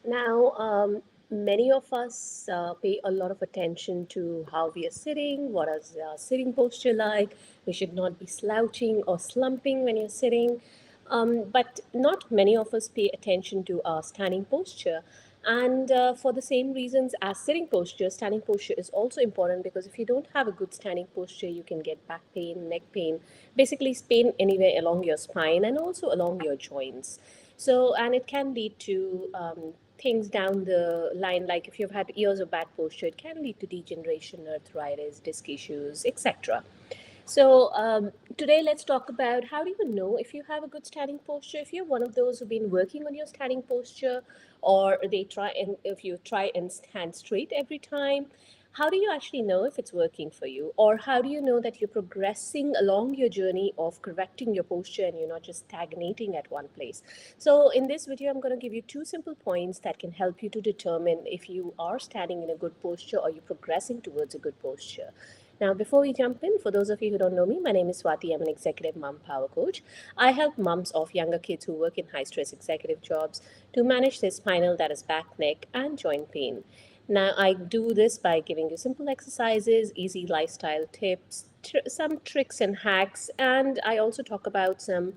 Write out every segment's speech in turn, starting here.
Now, many of us pay a lot of attention to how we are sitting, what is our sitting posture like. We should not be slouching or slumping when you're sitting. But not many of us pay attention to our standing posture. And for the same reasons as sitting posture, standing posture is also important because if you don't have a good standing posture, you can get back pain, neck pain, basically pain anywhere along your spine and also along your joints. So, and it can lead to things down the line, like if you've had years of bad posture, it can lead to degeneration, arthritis, disc issues, etc. So, today let's talk about how do you know if you have a good standing posture. If you're one of those who've been working on your standing posture, or they try and if you try and stand straight every time, how do you actually know if it's working for you? Or how do you know that you're progressing along your journey of correcting your posture and you're not just stagnating at one place? So, in this video, I'm going to give you two simple points that can help you to determine if you are standing in a good posture or you're progressing towards a good posture. Now, before we jump in, for those of you who don't know me, my name is Swati. I'm an executive mom power coach. I help moms of younger kids who work in high stress executive jobs to manage their spinal, that is, back, neck, and joint pain. Now, I do this by giving you simple exercises, easy lifestyle tips, some tricks and hacks, and I also talk about some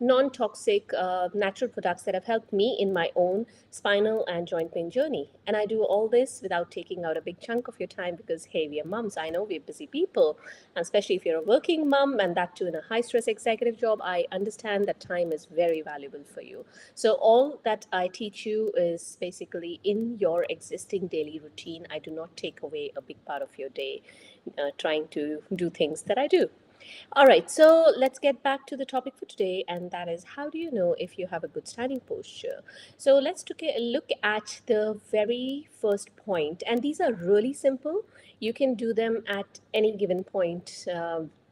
non-toxic natural products that have helped me in my own spinal and joint pain journey. And I do all this without taking out a big chunk of your time because, hey, we are moms. I know we're busy people. And especially if you're a working mom and that too in a high stress executive job, I understand that time is very valuable for you. So all that I teach you is basically in your existing daily routine. I do not take away a big part of your day trying to do things that I do. All right, so let's get back to the topic for today, and that is how do you know if you have a good standing posture? So let's take a look at the very first point, and these are really simple. You can do them at any given point.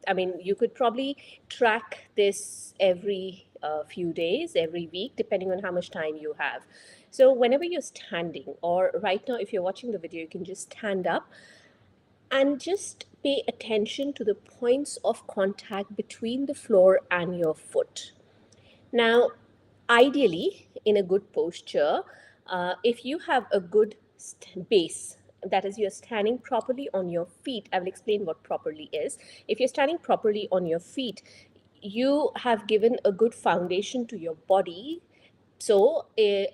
I mean, you could probably track this every few days, every week, depending on how much time you have. So, whenever you're standing, or right now, if you're watching the video, you can just stand up and just pay attention to the points of contact between the floor and your foot. Now, ideally, in a good posture, if you have a good base, that is, you're standing properly on your feet. I will explain what properly is. If you're standing properly on your feet, you have given a good foundation to your body. So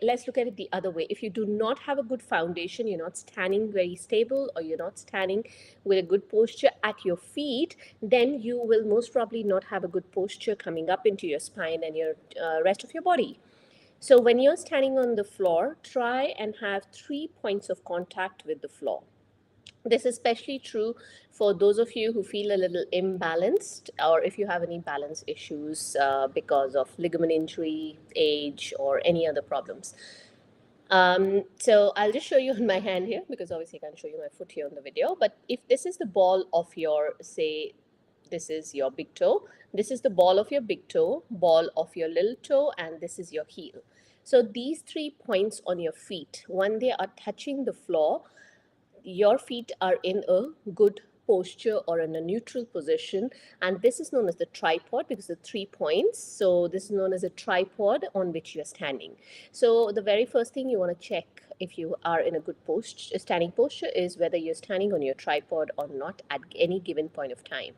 let's look at it the other way. If you do not have a good foundation, you're not standing very stable, or you're not standing with a good posture at your feet, then you will most probably not have a good posture coming up into your spine and your rest of your body. So when you're standing on the floor, try and have 3 points of contact with the floor. This is especially true for those of you who feel a little imbalanced, or if you have any balance issues because of ligament injury, age, or any other problems. So I'll just show you on my hand here because obviously I can't show you my foot here on the video. But if this is the ball of your, say, this is your big toe, this is the ball of your big toe, ball of your little toe, and this is your heel. So these 3 points on your feet, when they are touching the floor, your feet are in a good posture or in a neutral position, and this is known as the tripod because the 3 points. So this is known as a tripod on which you are standing. So the very first thing you want to check if you are in a good standing posture is whether you're standing on your tripod or not at any given point of time.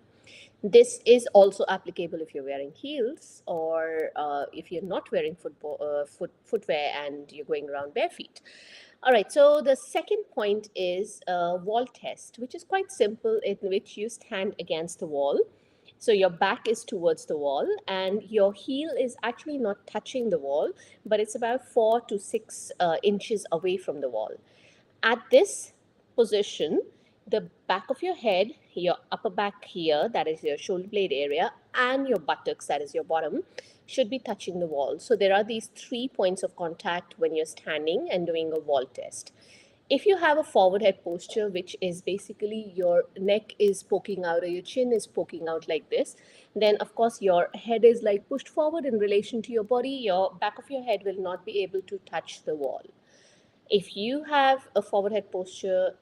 This is also applicable if you're wearing heels, or if you're not wearing footwear and you're going around bare feet. All right, so the second point is a wall test, which is quite simple, in which you stand against the wall. So your back is towards the wall and your heel is actually not touching the wall, but it's about 4 to 6 inches away from the wall. At this position, the back of your head, your upper back here, that is your shoulder blade area, and your buttocks, that is your bottom, should be touching the wall. So there are these 3 points of contact when you're standing and doing a wall test. If you have a forward head posture, which is basically your neck is poking out or your chin is poking out like this, then of course your head is like pushed forward in relation to your body. Your back of your head will not be able to touch the wall. If you have a forward head posture,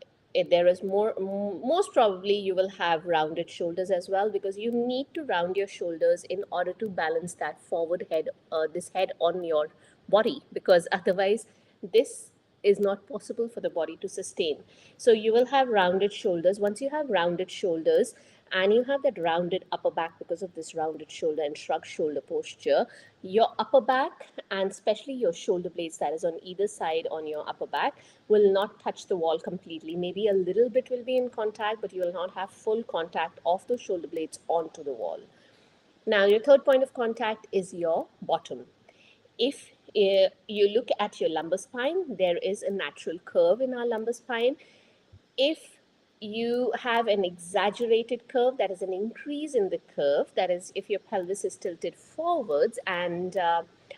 there is most probably you will have rounded shoulders as well, because you need to round your shoulders in order to balance that forward head, this head on your body, because otherwise this is not possible for the body to sustain. So you will have rounded shoulders. Once you have rounded shoulders and you have that rounded upper back because of this rounded shoulder and shrugged shoulder posture, your upper back and especially your shoulder blades that is on either side on your upper back will not touch the wall completely. Maybe a little bit will be in contact, but you will not have full contact of those shoulder blades onto the wall. Now, your third point of contact is your bottom. If you look at your lumbar spine, there is a natural curve in our lumbar spine. If you have an exaggerated curve, that is an increase in the curve, that is if your pelvis is tilted forwards and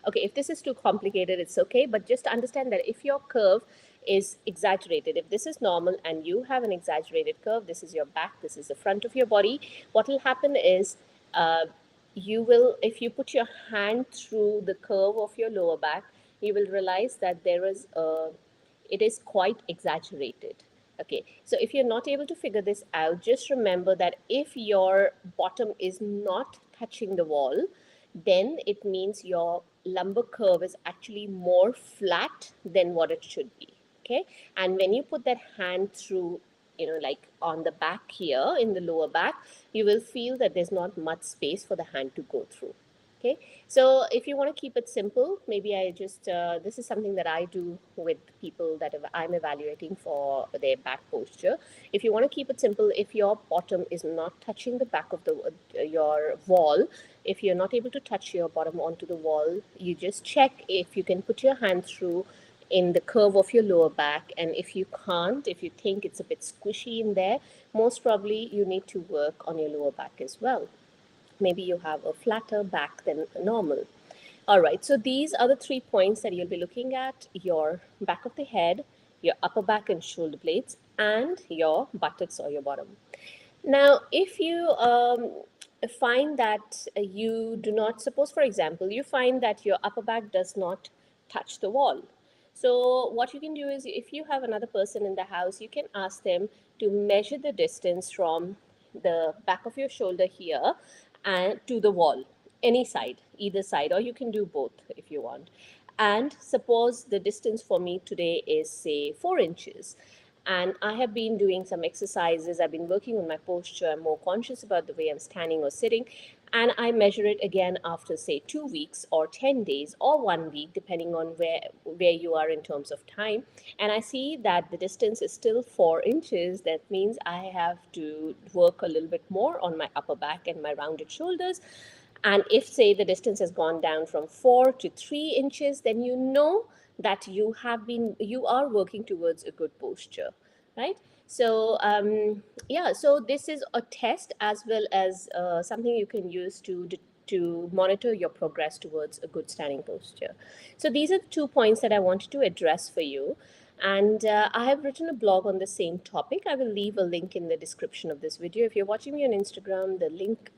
okay, if this is too complicated, it's okay, but just understand that if your curve is exaggerated, if this is normal and you have an exaggerated curve, this is your back, this is the front of your body, what will happen is uh, you will, if you put your hand through the curve of your lower back, you will realize that there is a, it is quite exaggerated. Okay, so if you're not able to figure this out, just remember that if your bottom is not touching the wall, then it means your lumbar curve is actually more flat than what it should be. Okay, and when you put that hand through, like on the back here in the lower back, you will feel that there's not much space for the hand to go through. Okay, so if you want to keep it simple, maybe I just, this is something that I do with people that I'm evaluating for their back posture. If you want to keep it simple, if your bottom is not touching the back of your wall, if you're not able to touch your bottom onto the wall, you just check if you can put your hand through in the curve of your lower back. And if you can't, if you think it's a bit squishy in there, most probably you need to work on your lower back as well. Maybe you have a flatter back than normal. All right, so these are the 3 points that you'll be looking at: your back of the head, your upper back and shoulder blades, and your buttocks or your bottom. Now, if you find that you do not, suppose for example, you find that your upper back does not touch the wall. So what you can do is, if you have another person in the house, you can ask them to measure the distance from the back of your shoulder here and to the wall, any side, either side, or you can do both if you want. And suppose the distance for me today is say 4 inches, and I have been doing some exercises. I've been working on my posture. I'm more conscious about the way I'm standing or sitting. And I measure it again after, say, 2 weeks or 10 days or 1 week, depending on where you are in terms of time. And I see that the distance is still 4 inches. That means I have to work a little bit more on my upper back and my rounded shoulders. And if, say, the distance has gone down from 4 to 3 inches, then you know that you are working towards a good posture, right? So yeah, so this is a test as well as something you can use to monitor your progress towards a good standing posture. So these are the 2 points that I wanted to address for you. And I have written a blog on the same topic. I will leave a link in the description of this video. If you're watching me on Instagram, the link,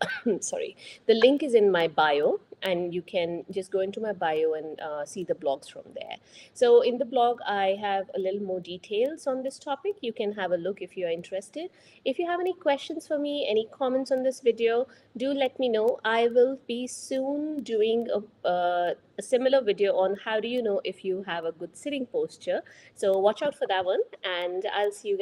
sorry, the link is in my bio, and you can just go into my bio and see the blogs from there. So in the blog, I have a little more details on this topic. You can have a look if you're interested. If you have any questions for me, any comments on this video, do let me know. I will be soon doing a similar video on how do you know if you have a good sitting posture. So watch out for that one, and I'll see you guys